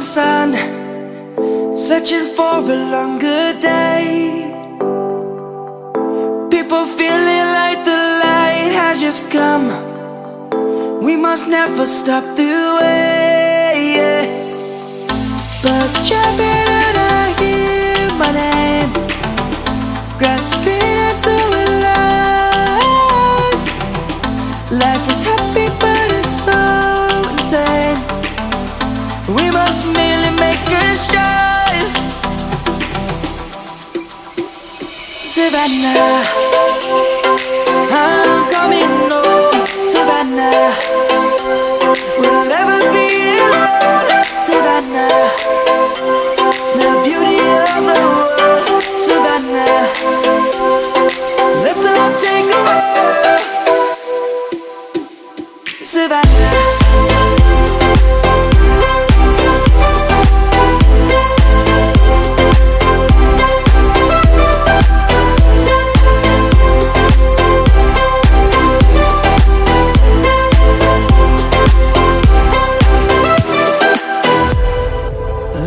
sun, searching for a longer day. People feeling like the light has just come. We must never stop the way, yeah. Birds jumping and I hear my name, grasping into a life. Life is happy but it's so insane. We must merely make a start. Savannah, I'm coming home. Savannah, we'll never be alone. Savannah, the beauty of the world. Savannah, let's all take a walk. Savannah.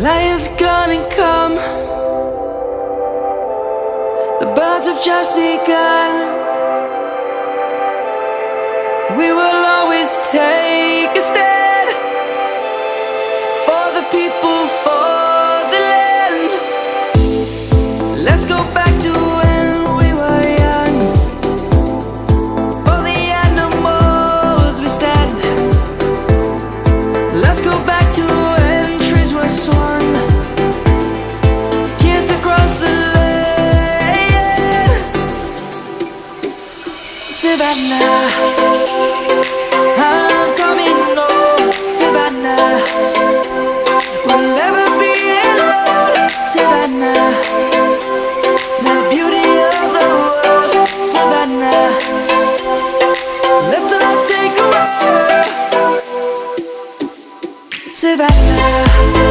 Light is gonna come. The birds have just begun. We will always take a stand for the people, for the land. Let's go back to when we were young. For the animals we stand. Let's go back to when trees were swung. Kids across the land. Savannah, I'm coming home. Savannah, we'll never be alone. Savannah, the beauty of the world. Savannah, let's all take a walk. Savannah.